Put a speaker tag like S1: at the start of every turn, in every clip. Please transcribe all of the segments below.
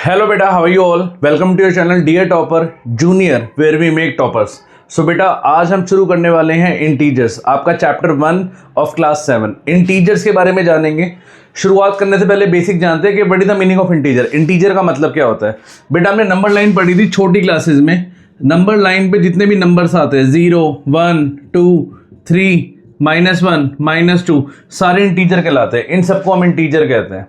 S1: Hello बेटा, how are you all? Welcome to your channel dear topper junior where we make toppers. So बेटा, आज हम शुरू करने वाले हैं इंटीजर्स, आपका चैप्टर 1 ऑफ क्लास 7। इंटीजर्स के बारे में जानेंगे। शुरुआत करने से पहले बेसिक जानते हैं कि what is the meaning of integer. Integer का मतलब क्या होता है? बेटा, हमने नंबर लाइन पढ़ी थी छोटी क्लासेज में। नंबर लाइन पे जितने भी नंबर्स आते हैं 0, 1, 2, 3, -1, -2 सारे इंटीजर कहलाते हैं। इन सबको हम इंटीजर कहते हैं।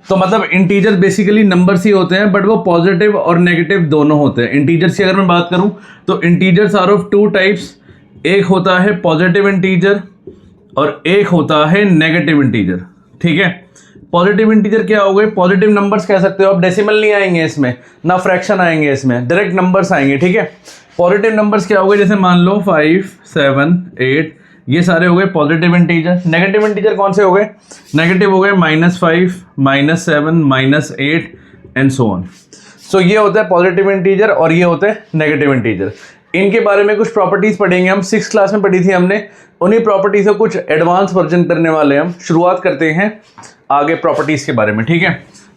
S1: तो मतलब इंटीजर बेसिकली नंबर्स ही होते हैं, बट वो पॉजिटिव और नेगेटिव दोनों होते हैं। इंटीजर्स की अगर मैं बात करूं तो integers are of two types. एक होता है पॉजिटिव इंटीजर और एक होता है नेगेटिव इंटीजर। ठीक है, पॉजिटिव इंटीजर क्या हो गए? पॉजिटिव नंबर्स कह सकते हो आप। डेसिमल नहीं आएंगे इसमें, ना फ्रैक्शन आएंगे इसमें, डायरेक्ट नंबर्स आएंगे। ठीक है, पॉजिटिव नंबर्स क्या हो गए? जैसे मान लो 5, 7, 8, ये सारे हो गए पॉजिटिव इंटीजर। नेगेटिव इंटीजर कौन से हो गए? नेगेटिव हो गए -5, -7, -8 एंड सो ऑन। सो ये होता है पॉजिटिव इंटीजर और ये होते हैं नेगेटिव इंटीजर। इनके बारे में कुछ प्रॉपर्टीज पढ़ेंगे हम। 6th क्लास में पढ़ी थी हमने। उन्हीं प्रॉपर्टीज को कुछ एडवांस वर्जन करने वाले हम। शुरुआत करते हैं आगे प्रॉपर्टीज के बारे में। ठीक है,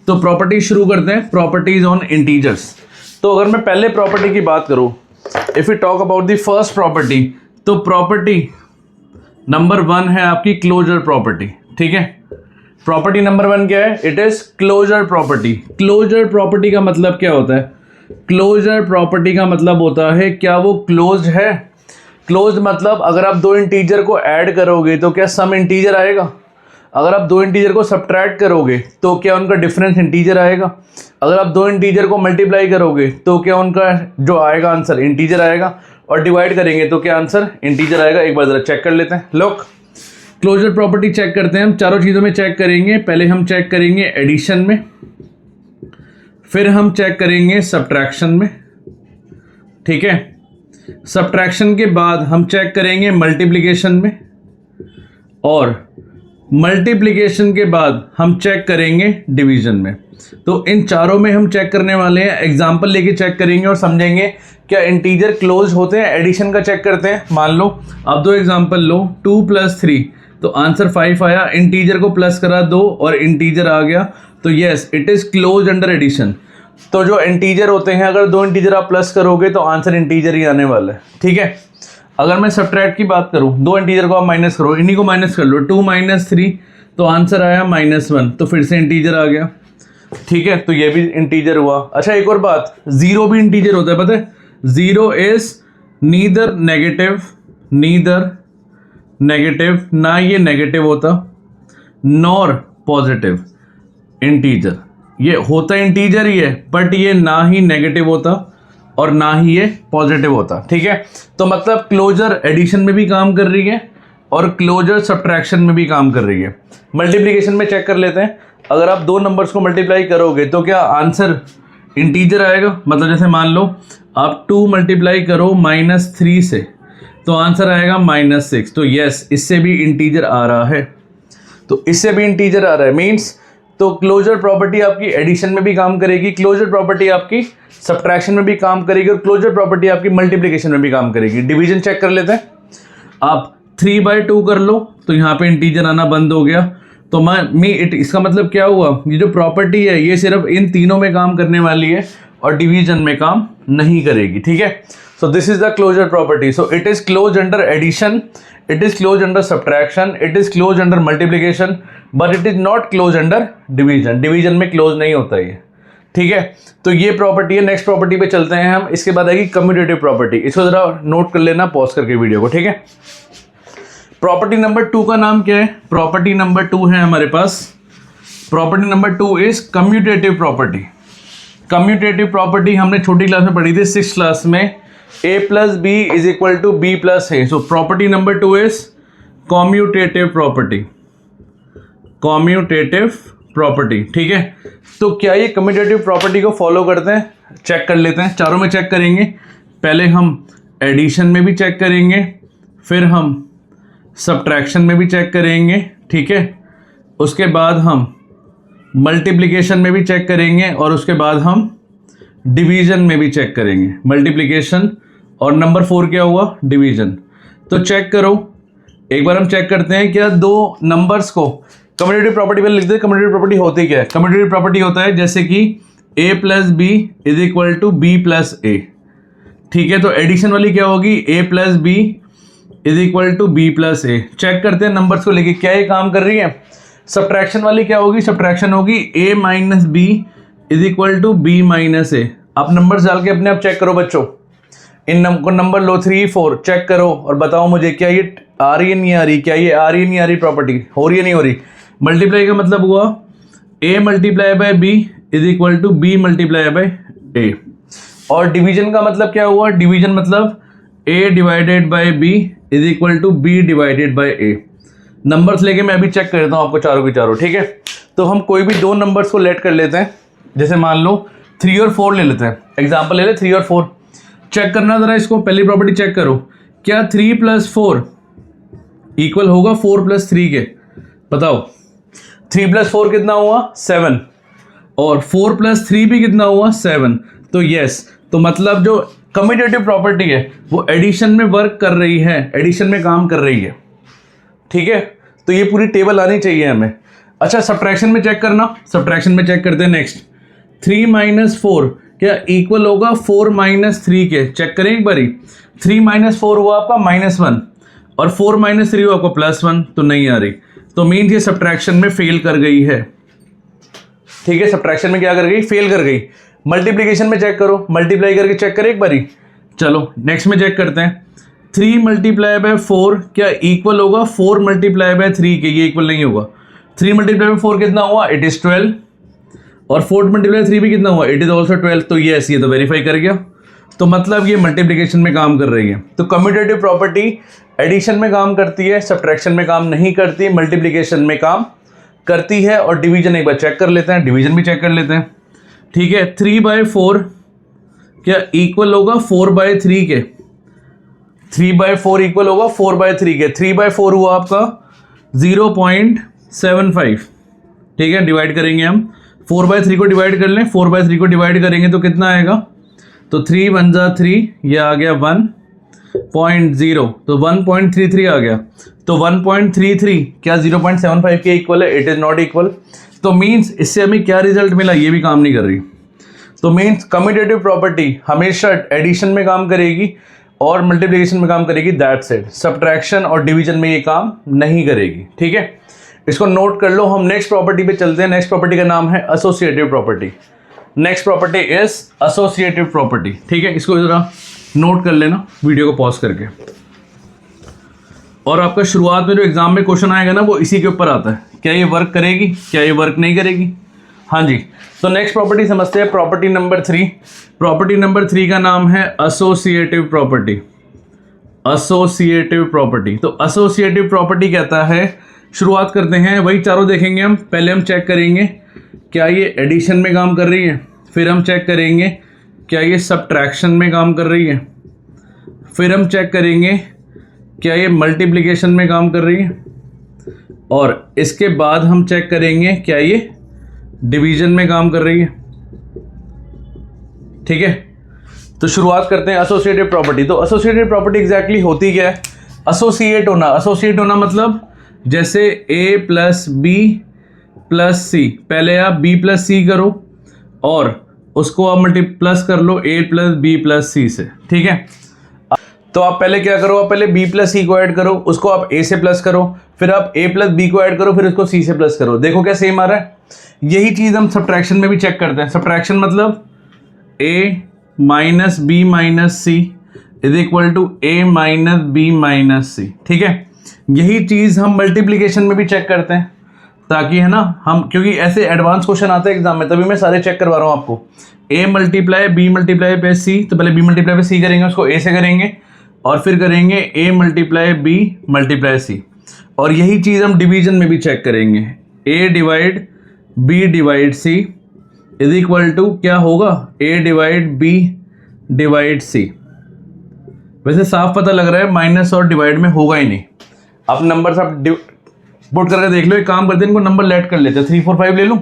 S1: तो प्रॉपर्टीज शुरू करते हैं। Properties on integers. तो अगर मैं पहले प्रॉपर्टी की बात करूं, if you talk about the first property, तो प्रॉपर्टी नंबर 1 है आपकी क्लोजर प्रॉपर्टी। ठीक है, प्रॉपर्टी नंबर 1 क्या है? It is closure property. Closure property का मतलब क्या होता है? क्लोजर प्रॉपर्टी का मतलब होता है क्या वो क्लोज्ड है। क्लोज्ड मतलब अगर आप दो इंटीजर को ऐड करोगे तो क्या सम इंटीजर आएगा? अगर आप दो इंटीजर को सब्ट्रैक्ट करोगे तो क्या उनका डिफरेंस इंटीजर आएगा? अगर आप दो इंटीजर को मल्टीप्लाई करोगे तो क्या उनका जो आएगा आंसर इंटीजर आएगा? और डिवाइड करेंगे तो क्या आंसर इंटीजर आएगा? एक बार जरा चेक कर लेते हैं। लोग क्लोजर प्रॉपर्टी चेक करते हैं हम। चारों चीज़ों में चेक करेंगे। पहले हम चेक करेंगे एडिशन में, फिर हम चेक करेंगे सब्ट्रैक्शन में। ठीक है, सब्ट्रैक्शन के बाद हम चेक करेंगे मल्टीप्लिकेशन में, और मल्टीप्लिकेशन के बाद हम चेक करेंगे डिवीजन में। तो इन चारों में हम चेक करने वाले हैं। एग्जाम्पल लेके चेक करेंगे और समझेंगे क्या इंटीजर क्लोज होते हैं। एडिशन का चेक करते हैं। मान लो अब दो एग्जाम्पल लो, 2 + 3 तो आंसर 5 आया। इंटीजर को प्लस करा 2 और इंटीजर आ गया, तो yes it is close under addition. तो जो इंटीजर होते हैं, अगर दो इंटीजर आप प्लस करोगे तो आंसर इंटीजर ही आने वाला है। ठीक है, अगर मैं सब्ट्रैक्ट की बात करूं, दो इंटीजर को आप माइनस करो, इन्हीं को माइनस कर लो, 2 - 3 तो आंसर आया -1, तो फिर से इंटीजर आ गया। ठीक है, तो ये भी इंटीजर हुआ। अच्छा, एक और बात, 0 भी इंटीजर होता है, पता है? 0 इज नीदर नेगेटिव, ना ये नेगेटिव होता नॉर पॉजिटिव इंटीजर। ये होता इंटीजर ही है, बट ये ना ही नेगेटिव होता और ना ही ये पॉजिटिव होता। ठीक है, तो मतलब क्लोजर एडिशन में भी काम कर रही है और क्लोजर सब्ट्रैक्शन में भी काम कर रही है। मल्टीप्लिकेशन में चेक कर लेते हैं। अगर आप दो नंबर्स को मल्टीप्लाई करोगे तो क्या आंसर इंटीजर आएगा? मतलब जैसे मान लो आप 2 मल्टीप्लाई करो -3 से तो आंसर आएगा -6। तो यस, इससे भी इंटीजर आ रहा है। तो इससे भी इंटीजर आ रहा है मीन्स, तो क्लोजर प्रॉपर्टी आपकी एडिशन में भी काम करेगी, क्लोजर प्रॉपर्टी आपकी सब्ट्रैक्शन में भी काम करेगी, और क्लोजर प्रॉपर्टी आपकी मल्टीप्लिकेशन में भी काम करेगी। डिवीजन चेक कर लेते हैं। आप 3/2 कर लो तो यहाँ पे इंटीजर आना बंद हो गया। तो इसका मतलब क्या हुआ? ये जो प्रॉपर्टी है ये सिर्फ इन तीनों में काम करने वाली है और डिवीजन में काम नहीं करेगी। ठीक है, so this is the closure property. So it is close under addition, it is close under subtraction, it is close under multiplication, but it is not close under division. Division में close नहीं होता ये। ठीक है, तो ये property है। Next property पे चलते हैं हम। इसके बाद आएगी कम्यूटेटिव प्रॉपर्टी। इसको जरा नोट कर लेना पॉज करके वीडियो को। ठीक है, प्रॉपर्टी नंबर 2 का नाम क्या है? प्रॉपर्टी नंबर 2 है हमारे पास, property number 2 is commutative property. Commutative property हमने छोटी क्लास में पढ़ी थी 6th क्लास में। a + b = b + a। So property number 2 is commutative property. Commutative property. ठीक है, तो क्या ये कम्यूटेटिव प्रॉपर्टी को फॉलो करते हैं? चेक कर लेते हैं। चारों में चेक करेंगे। पहले हम एडिशन में भी चेक करेंगे, फिर हम सब्ट्रैक्शन में भी चेक करेंगे। ठीक है, उसके बाद हम मल्टीप्लिकेशन में भी चेक करेंगे, और उसके बाद हम डिवीजन में भी चेक करेंगे। मल्टीप्लिकेशन और नंबर 4 क्या हुआ? डिवीजन। तो चेक करो, एक बार हम चेक करते हैं क्या दो नंबर्स को कम्यूटेटिव प्रॉपर्टी पे लिख दे। कम्यूटेटिव प्रॉपर्टी होती क्या है? कम्यूटेटिव प्रॉपर्टी होता है जैसे कि A plus B is equal to B plus A. ठीक है, तो एडिशन वाली क्या होगी, A plus B is equal to B plus A. Check करते हैं नंबर्स को लेके क्या ये काम कर रही है। सब्ट्रैक्शन वाली क्या होगी, सब्ट्रैक्शन होगी A minus B is equal to B minus A. आप नंबर्स डाल के अपने आप चेक करो बच्चों, इन नंबर लो 3 4 चेक करो और बताओ मुझे क्या ये आ रही है नहीं आ रही, क्या ये आ रही है नहीं आ रही, प्रॉपर्टी हो रही है नहीं हो रही। मल्टीप्लाई का मतलब हुआ a multiply by b is equal to b multiply by a। और डिवीजन का मतलब क्या हुआ, डिवीजन मतलब a divided by b is equal to b divided by a। Numbers लेके मैं अभी चेक कर देता हूँ आपको चारों के चारों। ठीक है, तो हम कोई भी दो नंबर्स को लेट कर लेते हैं, जैसे मान लो 3 और 4 ले लेते हैं, एग्जाम्पल ले ले 3 और 4। चेक करना जरा इसको, पहली प्रॉपर्टी चेक करो, क्या 3 प्लस 4 इक्वल होगा 4 प्लस 3 के, बताओ। 3 प्लस 4 कितना हुआ 7 और 4 प्लस 3 भी कितना हुआ 7। तो यस, तो मतलब जो कम्यूटेटिव प्रॉपर्टी है वो एडिशन में वर्क कर रही है, एडिशन में काम कर रही है। ठीक है, तो ये पूरी टेबल आनी चाहिए हमें। अच्छा, सब्ट्रैक्शन में चेक करना, सब्ट्रैक्शन में चेक करते हैं नेक्स्ट। 3 माइनस 4 क्या इक्वल होगा 4 माइनस 3 के, चेक करें एक बारी। 3 माइनस 4 हुआ आपका -1 और 4 माइनस 3 हुआ आपका +1, तो नहीं आ रही, तो मीन्स ये सब्ट्रैक्शन में फेल कर गई है। ठीक है, सब्ट्रैक्शन में क्या कर गई, फेल कर गई। मल्टीप्लिकेशन में चेक करो, मल्टीप्लाई करके चेक करें एक बारी। चलो नेक्स्ट में चेक करते हैं। 3 मल्टीप्लाई बाय 4 क्या इक्वल होगा 4 मल्टीप्लाई बाय 3 के, ये इक्वल नहीं होगा। 3 मल्टीप्लाई बाय 4 कितना हुआ, इट इज 12 और 4 मल्टीप्लाई 3 भी कितना हुआ, इट इज ऑल्सो 12। तो यस, ये तो वेरीफाई कर गया, तो मतलब ये मल्टीप्लिकेशन में काम कर रही है। तो कम्यूटेटिव प्रॉपर्टी एडिशन में काम करती है, सब्ट्रैक्शन में काम नहीं करती, मल्टीप्लिकेशन में काम करती है। और डिवीजन एक बार चेक कर लेते हैं, डिवीजन भी चेक कर लेते हैं। ठीक है, 3/4 क्या इक्वल होगा 4/3 के, 3/4 इक्वल होगा 4/3 के। 3/4 हुआ आपका 0.75। ठीक है, डिवाइड करेंगे हम, 4/3 को डिवाइड कर लें, 4/3 को डिवाइड करेंगे तो कितना आएगा, तो 3 1 जा 3, ये आ गया 1.0, तो 1.33 आ गया। तो 1.33 क्या 0.75 के इक्वल है, इट इज नॉट इक्वल। तो मीन्स इससे हमें क्या रिजल्ट मिला, ये भी काम नहीं कर रही। तो मीन्स कम्यूटेटिव प्रॉपर्टी हमेशा एडिशन में काम करेगी और मल्टीप्लिकेशन में काम करेगी, दैट्स इट। सब्ट्रैक्शन और डिवीजन में ये काम नहीं करेगी। ठीक है, इसको नोट कर लो। हम नेक्स्ट प्रॉपर्टी पे चलते हैं। नेक्स्ट प्रॉपर्टी का नाम है associative property. Next property is associative property. ठीक है, इसको जरा नोट कर लेना वीडियो को पॉज करके। और आपका शुरुआत में जो एग्जाम में क्वेश्चन आएगा ना, वो इसी के ऊपर आता है, क्या ये वर्क करेगी, क्या ये वर्क नहीं करेगी। हाँ जी, तो नेक्स्ट प्रॉपर्टी समझते हैं, प्रॉपर्टी नंबर 3। प्रॉपर्टी नंबर 3 का नाम है एसोसिएटिव प्रॉपर्टी। एसोसिएटिव प्रॉपर्टी, तो एसोसिएटिव प्रॉपर्टी कहता है, शुरुआत करते हैं, वही चारों देखेंगे हम। पहले हम चेक करेंगे क्या ये एडिशन में काम कर रही है, फिर हम चेक करेंगे क्या ये सब्ट्रैक्शन में काम कर रही है, फिर हम चेक करेंगे क्या ये मल्टीप्लिकेशन में काम कर रही है, और इसके बाद हम चेक करेंगे क्या ये डिवीजन में काम कर रही है। ठीक है, तो शुरुआत करते हैं एसोसिएटिव प्रॉपर्टी। तो एसोसिएटिव प्रॉपर्टी एग्जैक्टली होती क्या है, एसोसिएट होना। एसोसिएट होना मतलब जैसे a प्लस बी प्लस सी, पहले आप b प्लस सी करो और उसको आप प्लस कर लो a प्लस बी प्लस सी से। ठीक है, तो आप पहले क्या करो, आप पहले b प्लस सी को ऐड करो, उसको आप a से प्लस करो, फिर आप a प्लस बी को ऐड करो, फिर उसको c से प्लस करो। देखो क्या सेम आ रहा है। यही चीज़ हम सब्ट्रैक्शन में भी चेक करते हैं। सब्ट्रैक्शन मतलब a minus B minus C is equal to a minus B minus C. ठीक है, यही चीज़ हम मल्टीप्लिकेशन में भी चेक करते हैं, ताकि है ना हम, क्योंकि ऐसे एडवांस क्वेश्चन आते हैं एग्जाम में, तभी मैं सारे चेक करवा रहा हूँ आपको। a मल्टीप्लाई बी मल्टीप्लाई पे सी, तो पहले b मल्टीप्लाई पे सी करेंगे, उसको a से करेंगे, और फिर करेंगे a multiply B multiply C. और यही चीज़ हम डिवीजन में भी चेक करेंगे, a divide b divide c is equal to क्या होगा, a divide b divide c। वैसे साफ पता लग रहा है माइनस और डिवाइड में होगा ही नहीं। आप नंबर सब पुट करके देख लो। एक काम करते हैं, इनको नंबर लेट कर लेते हैं। 3 4 5 ले लूँ,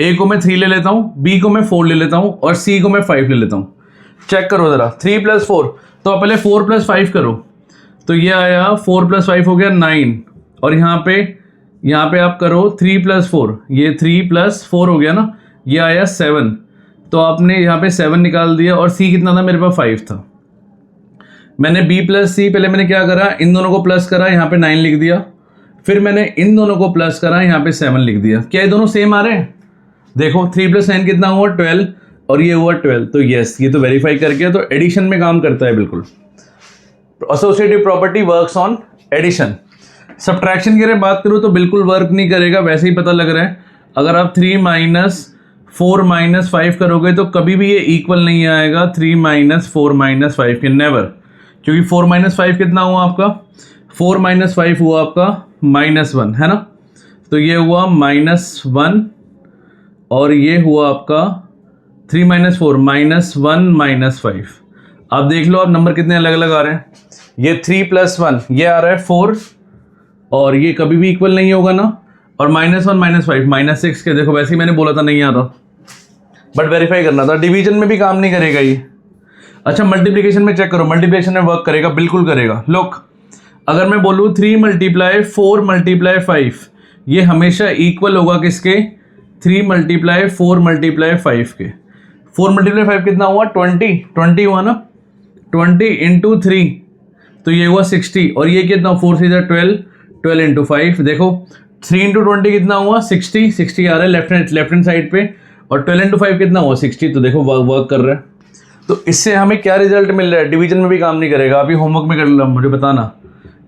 S1: a को मैं 3 ले लेता हूँ, b को मैं 4 ले लेता हूँ, और c को मैं 5 ले लेता हूँ। चेक करो ज़रा, 3 + 4, तो आप पहले 4 + 5 करो, तो ये आया 4 + 5 हो गया 9, और यहाँ पे आप करो 3 + 4, ये 3 + 4 हो गया ना, ये आया 7। तो आपने यहाँ पे 7 निकाल दिया और c कितना था मेरे पास 5 था। मैंने b प्लस सी, पहले मैंने क्या करा, इन दोनों को प्लस करा, यहाँ पे 9 लिख दिया, फिर मैंने इन दोनों को प्लस करा, यहाँ पे 7 लिख दिया। क्या ये दोनों सेम आ रहे हैं? देखो 3 + 9 कितना हुआ 12 और ये हुआ 12, तो यस ये तो वेरीफाई करके तो एडिशन में काम करता है बिल्कुल। Associative property works on addition. Subtraction की अगर बात करूँ तो बिल्कुल वर्क नहीं करेगा, वैसे ही पता लग रहा है। अगर आप 3 - 4 - 5 करोगे तो कभी भी ये इक्वल नहीं आएगा 3 - 4 - 5 के, नेवर। क्योंकि 4 - 5 कितना हुआ आपका, 4 - 5 हुआ आपका -1, है ना। तो ये हुआ -1 और ये हुआ आपका 3 - 4 -1 - 5। आप देख लो आप नंबर कितने अलग अलग आ रहे हैं। ये 3 + 1 ये आ रहा है 4 और ये कभी भी इक्वल नहीं होगा ना। और -1 - 5 -6 के, देखो वैसे ही मैंने बोला था नहीं आ रहा, बट वेरीफाई करना था। डिवीजन में भी काम नहीं करेगा ये। अच्छा मल्टीप्लिकेशन में चेक करो, मल्टीप्लिकेशन में वर्क करेगा, बिल्कुल करेगा। लुक, अगर मैं बोलूँ 3 × 4 × 5 ये हमेशा इक्वल होगा किसके, 3 × 4 × 5 के। 4 × 5 कितना हुआ 20 हुआ ना, 20 × 3 तो ये हुआ 60 और ये कितना 4 से 12 12 × 5। देखो 3 × 20 कितना हुआ 60 आ रहा है लेफ्ट हैंड साइड पे, और 12 × 5 कितना हुआ 60। तो देखो वर्क कर रहा है। तो इससे हमें क्या रिजल्ट मिल रहा है, डिवीजन में भी काम नहीं करेगा। अभी होमवर्क में कर लो, मुझे बताना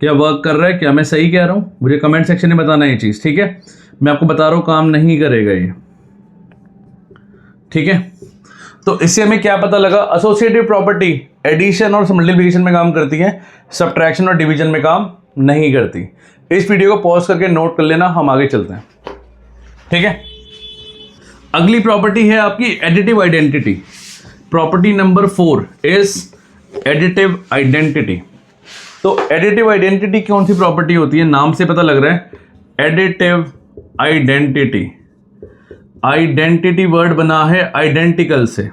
S1: क्या वर्क कर रहा है, क्या मैं सही कह रहा हूँ, मुझे कमेंट सेक्शन में बताना ये चीज़, ठीक है। मैं आपको बता रहा हूँ काम नहीं करेगा ये, ठीक है। तो इससे हमें क्या पता लगा, एसोसिएटिव प्रॉपर्टी एडिशन और मल्टीप्लिकेशन में काम करती है, सब्ट्रैक्शन और डिवीजन में काम नहीं करती। इस वीडियो को पॉज करके नोट कर लेना, हम आगे चलते हैं, ठीक है। अगली प्रॉपर्टी है आपकी additive identity. Property number 4 is additive identity. तो एडिटिव आइडेंटिटी कौन सी प्रॉपर्टी होती है, नाम से पता लग रहा है एडिटिव आइडेंटिटी। आइडेंटिटी वर्ड बना है आइडेंटिकल से।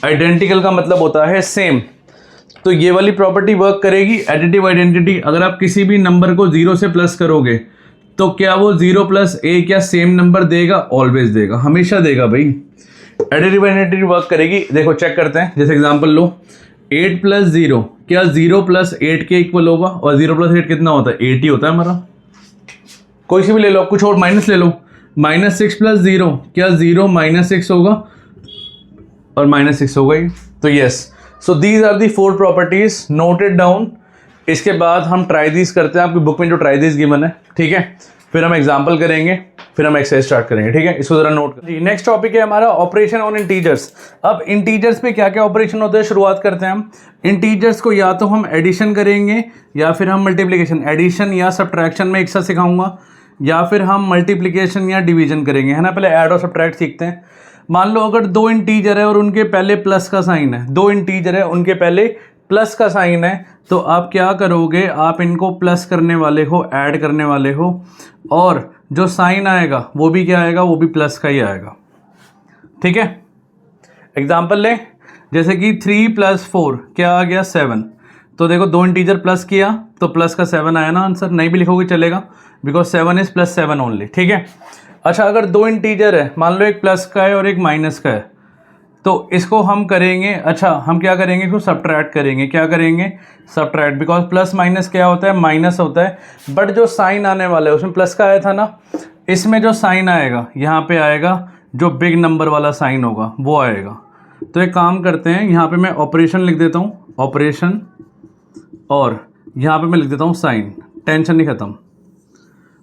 S1: आइडेंटिकल का मतलब होता है सेम। तो ये वाली प्रॉपर्टी वर्क करेगी एडिटिव आइडेंटिटी। अगर आप किसी भी नंबर को 0 से प्लस करोगे तो क्या वो 0 + 1 या सेम नंबर देगा, ऑलवेज देगा, हमेशा देगा भाई। एडिटिव आइडेंटिटी वर्क करेगी। देखो चेक करते हैं, जैसे एग्जांपल लो 8 + 0 क्या 0 + 8 के इक्वल होगा, और 0 + 8 कितना होता है 8 ही होता है हमारा। कोई सी भी ले लो, कुछ और माइनस ले लो, -6 + 0 क्या 0 - 6 होगा, और -6 हो गई। तो yes, so these are the 4 properties, noted down. इसके बाद हम ट्राई दीज करते हैं, आपकी बुक में जो ट्राई दीज गिवन है, ठीक है। फिर हम एग्जाम्पल करेंगे, फिर हम एक्सरसाइज स्टार्ट करेंगे, ठीक है। इसको जरा नोट करिए। नेक्स्ट टॉपिक है हमारा ऑपरेशन ऑन इंटीजर्स। अब इंटीजर्स पे क्या क्या ऑपरेशन होते हैं, शुरुआत करते हैं हम। इंटीजर्स को या तो हम एडिशन करेंगे या फिर हम मल्टीप्लिकेशन, एडिशन या सब्ट्रैक्शन में एक साथ सिखाऊंगा, या फिर हम मल्टीप्लिकेशन या डिवीजन करेंगे, है ना। पहले ऐड और सब्ट्रैक्ट सीखते हैं। मान लो अगर 2 इंटीजर है और उनके पहले प्लस का साइन है, 2 इंटीजर है उनके पहले प्लस का साइन है, तो आप क्या करोगे, आप इनको प्लस करने वाले हो, ऐड करने वाले हो, और जो साइन आएगा वो भी क्या आएगा, वो भी प्लस का ही आएगा, ठीक है। एग्जाम्पल ले, जैसे कि 3 + 4 क्या आ गया 7। तो देखो 2 इंटीजर प्लस किया तो प्लस का 7 आया ना आंसर। नहीं भी लिखोगे चलेगा, बिकॉज 7 इज +7 ओनली, ठीक है। अच्छा अगर 2 इंटीजर है, मान लो एक प्लस का है और एक माइनस का है, तो इसको हम करेंगे, अच्छा हम क्या करेंगे, इसको सब्ट्रैक्ट करेंगे। क्या करेंगे, सब्ट्रैक्ट, बिकॉज प्लस माइनस क्या होता है, माइनस होता है। बट जो साइन आने वाला है उसमें प्लस का आया था ना, इसमें जो साइन आएगा यहाँ पे आएगा, जो बिग नंबर वाला साइन होगा वो आएगा। तो एक काम करते हैं, यहाँ पे मैं ऑपरेशन लिख देता हूँ, ऑपरेशन, और यहाँ पे मैं लिख देता हूँ साइन, टेंशन नहीं खत्म।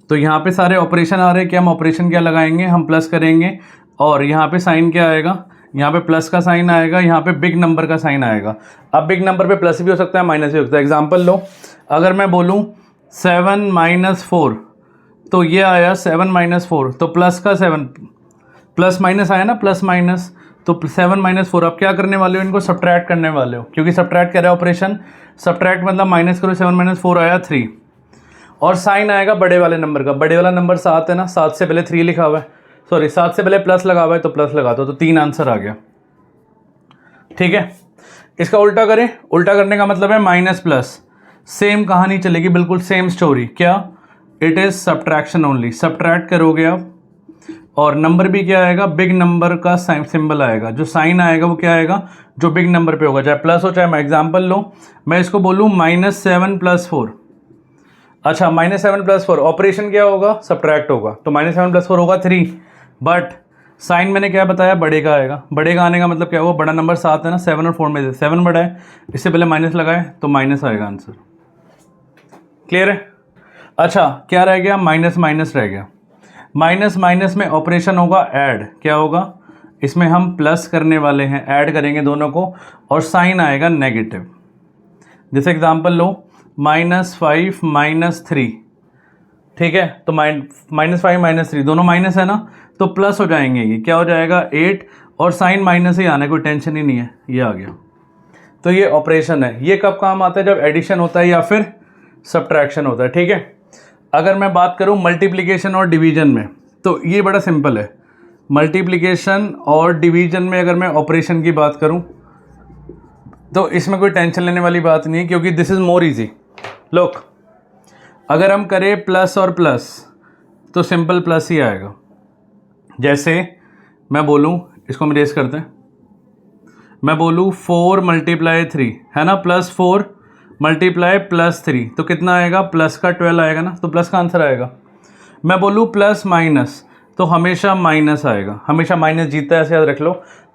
S1: तो यहाँ पे सारे ऑपरेशन आ रहे हैं, कि हम ऑपरेशन क्या लगाएंगे, हम प्लस करेंगे, और यहाँ पे साइन क्या आएगा, यहाँ पे प्लस का साइन आएगा, यहाँ पे बिग नंबर का साइन आएगा। अब बिग नंबर पे प्लस भी हो सकता है, माइनस भी हो सकता है। एग्जांपल लो, अगर मैं बोलूँ 7 - 4 तो ये आया 7 - 4, तो प्लस का 7 प्लस माइनस आया ना, प्लस माइनस, तो 7 - 4 आप क्या करने वाले हो, इनको सब्ट्रैक्ट करने वाले हो, क्योंकि सब्ट्रैक्ट कर रहा है ऑपरेशन। सब्ट्रैक्ट मतलब माइनस करो, 7 - 4 आया 3, और साइन आएगा बड़े वाले नंबर का। बड़े वाला नंबर 7 है ना, 7 से पहले 3 लिखा हुआ है, सॉरी 7 से पहले प्लस लगा हुआ है, तो प्लस लगा दो, तो 3 आंसर आ गया, ठीक है। इसका उल्टा करें, उल्टा करने का मतलब है माइनस प्लस, सेम कहानी चलेगी, बिल्कुल सेम स्टोरी। क्या, it is subtraction only. Subtract करोगे आप, और नंबर भी क्या आएगा, बिग नंबर का सिंबल आएगा, जो साइन आएगा वो क्या आएगा, जो बिग नंबर पे होगा, चाहे प्लस हो चाहे मैं एग्जांपल लो, मैं इसको बोलूँ -7 + 4। अच्छा, -7 + 4 ऑपरेशन क्या होगा, सब्ट्रैक्ट होगा, तो -7 + 4 होगा 3, बट साइन मैंने क्या बताया, बड़े का आएगा। बड़े का आने का मतलब क्या हुआ, बड़ा नंबर 7 है ना, 7 और 4 में से 7 बड़ा है, इससे पहले माइनस लगाए तो माइनस आएगा आंसर। क्लियर है? अच्छा, क्या रह गया, माइनस माइनस रह गया। माइनस माइनस में ऑपरेशन होगा ऐड, क्या होगा, इसमें हम प्लस करने वाले हैं, ऐड करेंगे दोनों को, और साइन आएगा नेगेटिव। जैसे एग्जांपल लो, -5 - 3, ठीक है, तो -5 - 3 दोनों माइनस है ना, तो प्लस हो जाएंगे, ये क्या हो जाएगा 8, और साइन माइनस ही आना है, कोई टेंशन ही नहीं है, ये आ गया। तो ये ऑपरेशन है, ये कब काम आता है, जब एडिशन होता है या फिर सब्ट्रैक्शन होता है, ठीक है। अगर मैं बात करूं मल्टीप्लिकेशन और डिवीजन में, तो ये बड़ा सिंपल है। मल्टीप्लिकेशन और डिवीजन में अगर मैं ऑपरेशन की बात करूं तो इसमें कोई टेंशन लेने वाली बात नहीं है, क्योंकि this is more easy. Look, अगर हम करें प्लस और प्लस तो सिंपल प्लस ही आएगा। जैसे मैं बोलूं, इसको हम रेस करते हैं, मैं बोलूं 4 × 3 है ना, +4 × +3 तो कितना आएगा, प्लस का 12 आएगा ना, तो प्लस का आंसर आएगा। मैं बोलूँ प्लस माइनस तो हमेशा माइनस आएगा, हमेशा माइनस जीतता है, ऐसे याद रख लो।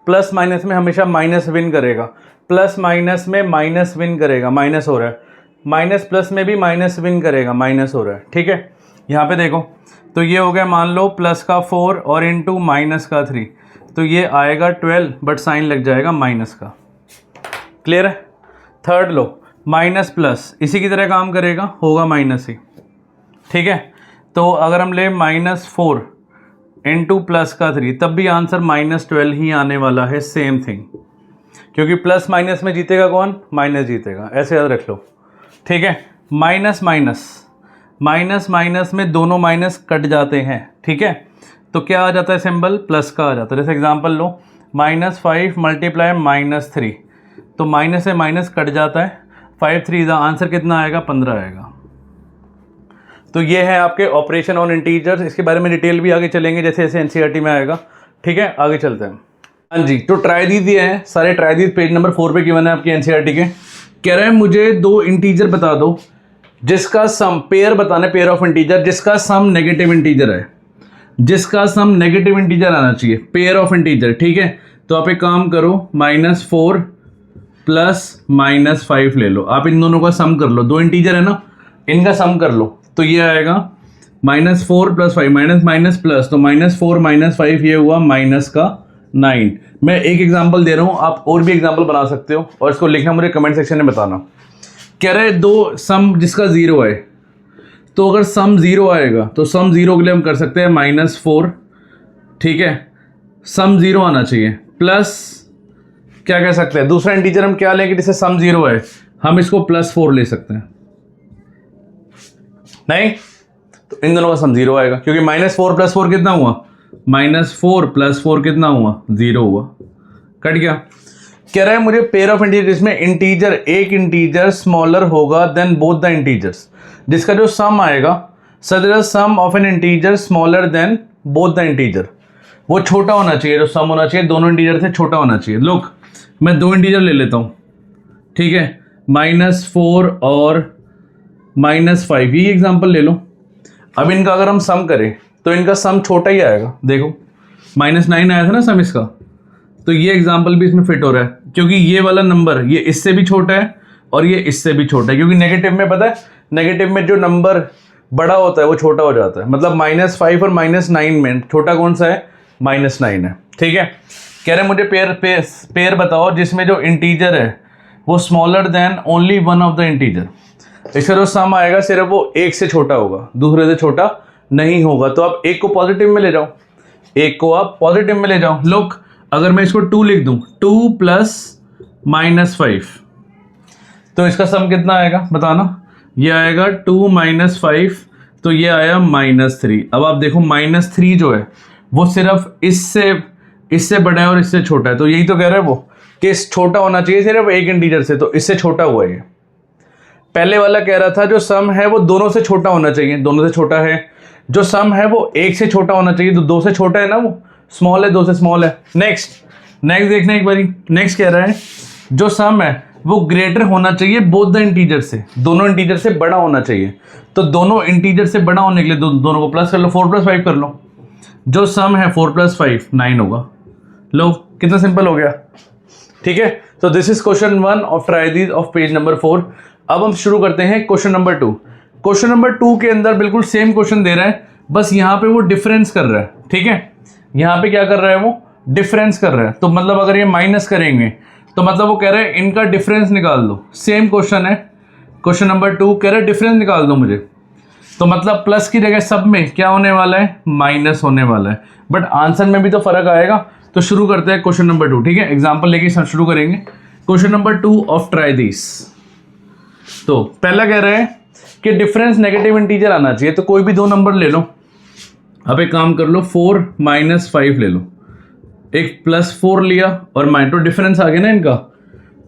S1: प्लस माइनस में हमेशा माइनस विन करेगा, प्लस माइनस में माइनस विन करेगा, माइनस हो रहा है, माइनस प्लस में भी माइनस विन करेगा, माइनस हो रहा है, ठीक है। यहाँ पे देखो, तो ये हो गया, मान लो प्लस का 4 और इंटू माइनस का 3, तो ये आएगा 12, बट साइन लग जाएगा माइनस का। क्लियर है? थर्ड लो, माइनस प्लस इसी की तरह काम करेगा, होगा माइनस ही, ठीक है। तो अगर हम ले -4 इंटू प्लस का 3, तब भी आंसर -12 ही आने वाला है, सेम थिंग, क्योंकि प्लस माइनस में जीतेगा कौन, माइनस जीतेगा, ऐसे याद रख लो, ठीक है। माइनस माइनस, माइनस माइनस में दोनों माइनस कट जाते हैं, ठीक है, तो क्या आ जाता है सिंबल, प्लस का आ जाता है। जैसे एग्जांपल लो, -5 × -3, तो माइनस से माइनस कट जाता है, 5 3 द आंसर कितना आएगा, 15 आएगा। तो ये है आपके ऑपरेशन ऑन इंटीजर्स, इसके बारे में डिटेल भी आगे चलेंगे, जैसे जैसे एनसीईआरटी में आएगा, ठीक है। आगे चलते हैं। हाँ जी, तो ट्रायदीज दिए हैं, सारे ट्रायदीज पेज नंबर 4 पे गिवन है आपके एनसीईआरटी के। कह रहे हैं मुझे 2 इंटीजर बता दो जिसका सम, पेयर बताना, पेयर ऑफ इंटीजर जिसका सम नेगेटिव इंटीजर है, जिसका सम नेगेटिव इंटीजर आना चाहिए, पेयर ऑफ इंटीजर, ठीक है। तो आप एक काम करो, -4 प्लस -5 ले लो, आप इन दोनों का सम कर लो, 2 इंटीजर है ना, इनका सम कर लो, तो ये आएगा -4 + 5, माइनस माइनस प्लस, तो -4 - 5 ये हुआ माइनस का 9। मैं एक एग्जांपल दे रहा हूँ, आप और भी एग्जांपल बना सकते हो, और इसको लिखना मुझे कमेंट सेक्शन में बताना। कह रहे 2 सम जिसका 0 है, तो अगर सम 0 आएगा तो सम 0 के लिए हम कर सकते हैं -4, ठीक है, सम 0 आना चाहिए, प्लस क्या कह सकते हैं, दूसरा इंटीजर हम क्या लेंगे जिससे सम 0 है, हम इसको +4 ले सकते हैं, नहीं तो इन दोनों का सम 0 आएगा, क्योंकि -4 + 4 कितना हुआ, -4 + 4 कितना हुआ, 0 हुआ, कट गया। कह रहा है मुझे पेयर ऑफ इंटीजर जिसमें इंटीजर, एक इंटीजर स्मॉलर होगा देन बोथ द इंटीजर्स, जिसका जो सम आएगा, such the sum of an integer smaller than both the integer, वो छोटा होना चाहिए, जो सम होना चाहिए दोनों इंटीजर से छोटा होना चाहिए। लुक, मैं 2 इंटीजर ले लेता हूँ, ठीक है, -4 और -5, ये एग्जाम्पल ले लो। अब इनका अगर हम सम करें तो इनका सम छोटा ही आएगा, देखो -9 आया था ना सम इसका, तो ये एग्जाम्पल भी इसमें फिट हो रहा है, क्योंकि ये वाला नंबर ये इससे भी छोटा है और ये इससे भी छोटा है, क्योंकि नेगेटिव में पता है, नेगेटिव में जो नंबर बड़ा होता है वो छोटा हो जाता है, मतलब -5 और -9 में छोटा कौन सा है, -9 है, ठीक है। कह रहे मुझे पेयर बताओ जिसमें जो इंटीजर है वो smaller than only one of the integer, इसका जो सम आएगा सिर्फ वो एक से छोटा होगा, दूसरे से छोटा नहीं होगा। तो आप एक को पॉजिटिव में ले जाओ, एक को आप पॉजिटिव में ले जाओ। लुक, अगर मैं इसको 2 लिख दूं, 2 + -5, तो इसका सम कितना आएगा बताना, ये आएगा 2 - 5, तो ये आया -3। अब आप देखो -3 जो है वो सिर्फ इससे बड़ा है और इससे छोटा है, तो यही तो कह रहे हैं वो कि छोटा होना चाहिए सिर्फ एक इंटीजर से, तो इससे छोटा हुआ है ये। पहले वाला कह रहा था जो सम है वो दोनों से छोटा होना चाहिए, दोनों से छोटा है, जो सम है वो 1 से छोटा होना चाहिए, तो 2 से छोटा है ना, वो स्मॉल है, 2 से स्मॉल है। नेक्स्ट देखना एक बारी, नेक्स्ट कह रहा है जो सम है वो ग्रेटर होना चाहिए बोथ द इंटीजर से, दोनों इंटीजर से बड़ा होना चाहिए। तो दोनों इंटीजर से बड़ा होने के लिए दोनों को प्लस कर लो, 4 + 5 कर लो। जो सम है 4 + 5 9 होगा। लो कितना सिंपल हो गया, ठीक है। तो this is question 1 of try these of page number 4। अब हम शुरू करते हैं क्वेश्चन नंबर 2। क्वेश्चन नंबर 2 के अंदर बिल्कुल सेम क्वेश्चन दे रहा है, बस यहाँ पे वो डिफरेंस कर रहा है, ठीक है। यहाँ पे क्या कर रहा है, वो डिफरेंस कर रहा है। तो मतलब अगर ये माइनस करेंगे तो मतलब वो कह रहे हैं इनका डिफरेंस निकाल दो। सेम क्वेश्चन है, क्वेश्चन नंबर 2 कह रहे हैं डिफरेंस निकाल दो मुझे। तो मतलब प्लस की जगह सब में क्या होने वाला है, माइनस होने वाला है, बट आंसर में भी तो फर्क आएगा। तो शुरू करते हैं क्वेश्चन नंबर 2, ठीक है। एग्जाम्पल लेके शुरू करेंगे। Question number 2 of try this. तो पहला कह रहे हैं कि डिफरेंस नेगेटिव इंटीजर आना चाहिए, तो कोई भी दो नंबर ले लो। अब एक काम कर लो, 4 - 5 ले लो, एक +4 लिया और माइनस, तो डिफरेंस आ गया ना इनका,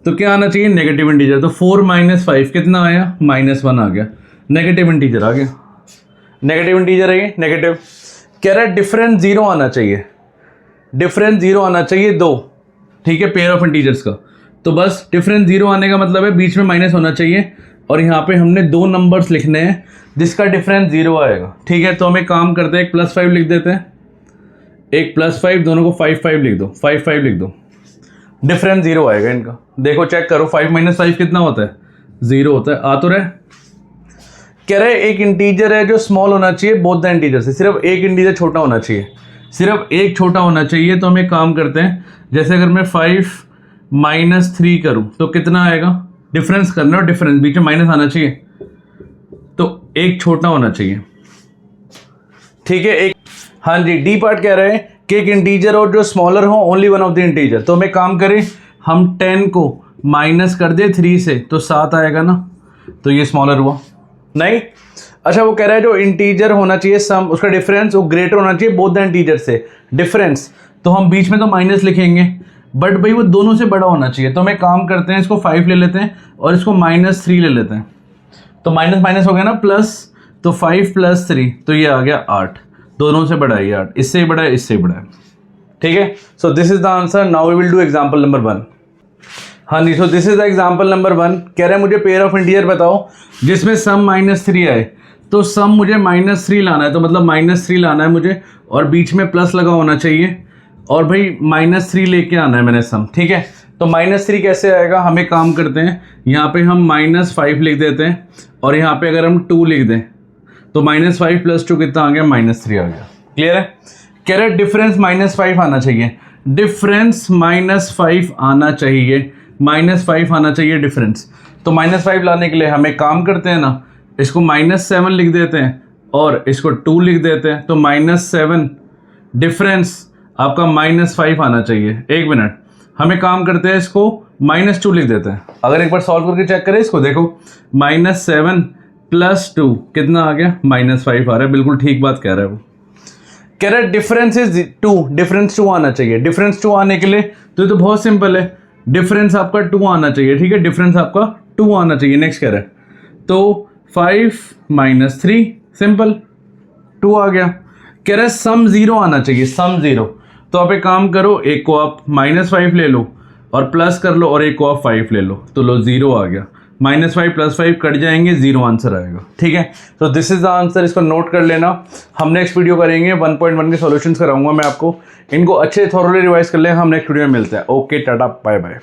S1: तो क्या आना चाहिए, नेगेटिव इंटीजर। तो 4 - 5 कितना आया, -1 आ गया, नेगेटिव इंटीजर आ गया। नेगेटिव इंटीजर है, नेगेटिव। कह रहा है डिफरेंस 0 आना चाहिए, डिफरेंस 0 आना चाहिए 2, ठीक है, पेयर ऑफ इंटीजर्स का। तो बस डिफरेंस 0 आने का मतलब है बीच में माइनस होना चाहिए, और यहाँ पे हमने 2 नंबर्स लिखने हैं जिसका डिफरेंस 0 आएगा, ठीक है। तो हम एक काम करते हैं, एक +5 लिख देते हैं, एक +5, दोनों को 5 लिख दो, 5 लिख दो, डिफरेंस 0 आएगा इनका। देखो चेक करो, 5 - 5 कितना होता है, 0 होता है। आ तो रहे, कह रहे एक इंटीजर है जो स्मॉल होना चाहिए बोथ द इंटीजर से, सिर्फ एक इंटीजर छोटा होना चाहिए, सिर्फ एक छोटा होना चाहिए। तो हम एक काम करते हैं, जैसे अगर मैं 5 - 3 करूं तो कितना आएगा, डिफरेंस करना है, डिफरेंस बीच में माइनस आना चाहिए, तो एक छोटा होना चाहिए, ठीक है। एक, हाँ जी, डी पार्ट कह रहे हैं कि एक इंटीजर और जो स्मॉलर हो, only one of the integer. तो हम एक काम करें, हम 10 को माइनस कर दे 3 से, तो 7 आएगा ना, तो ये स्मॉलर हुआ नहीं। अच्छा, वो कह रहा है जो इंटीजर होना चाहिए सम, उसका डिफरेंस वो ग्रेटर होना चाहिए बोथ द इंटीजर से, डिफरेंस। तो हम बीच में तो माइनस लिखेंगे, बट भाई वो दोनों से बड़ा होना चाहिए। तो हम एक काम करते हैं, इसको 5 ले लेते हैं और इसको -3 ले लेते हैं, तो माइनस माइनस हो गया ना प्लस, तो 5 + 3, तो ये आ गया 8, दोनों से बड़ा है ये 8, इससे बड़ा है, इससे बड़ा है, ठीक है। So this is the answer. Now we will do example number 1। हाँ जी, so this is the example number 1। कह रहे हैं मुझे पेयर ऑफ इंटीजर बताओ जिसमें सम -3 आए। तो सम मुझे -3 लाना है, तो मतलब -3 लाना है मुझे, और बीच में प्लस लगा होना चाहिए, और भाई -3 लेके आना है मैंने सम, ठीक है। तो -3 कैसे आएगा, हम एक काम करते हैं, यहाँ पे हम -5 लिख देते हैं, और यहाँ पे अगर हम 2 लिख दें तो -5 + 2 कितना आ गया, -3 आ गया। क्लियर है। कह रहे डिफरेंस -5 आना चाहिए, डिफरेंस -5 आना चाहिए, -5 आना चाहिए डिफरेंस। तो -5 लाने के लिए हम एक काम करते हैं ना, इसको -7 लिख देते हैं और इसको 2 लिख देते हैं, तो -7 डिफरेंस आपका -5 आना चाहिए। एक मिनट, हम एक काम करते हैं, इसको -2 लिख देते हैं। अगर एक बार सॉल्व करके चेक करें इसको, देखो -7 + 2 कितना आ गया, -5 आ रहा है। बिल्कुल ठीक बात कह रहा है वो। कह रहा है डिफरेंस इज 2, डिफरेंस 2 आना चाहिए। डिफरेंस 2 आने के लिए तो बहुत सिंपल है, डिफरेंस आपका 2 आना चाहिए, ठीक है, डिफरेंस आपका 2 आना चाहिए। नेक्स्ट कह रहा है, तो 5 - 3 सिंपल 2 आ गया। कह रहा है सम 0 आना चाहिए, सम 0। तो आप एक काम करो, एक को आप -5 ले लो और प्लस कर लो, और एक को आप 5 ले लो, तो लो 0 आ गया। -5 + 5 कट जाएंगे, 0 आंसर आएगा, ठीक है। तो दिस इज द आंसर, इसको नोट कर लेना। हम नेक्स्ट वीडियो करेंगे 1.1 के सॉल्यूशंस कराऊंगा मैं आपको, इनको अच्छे थॉरोली रिवाइज कर ले। हम नेक्स्ट वीडियो में मिलते हैं। Okay, tata, bye bye.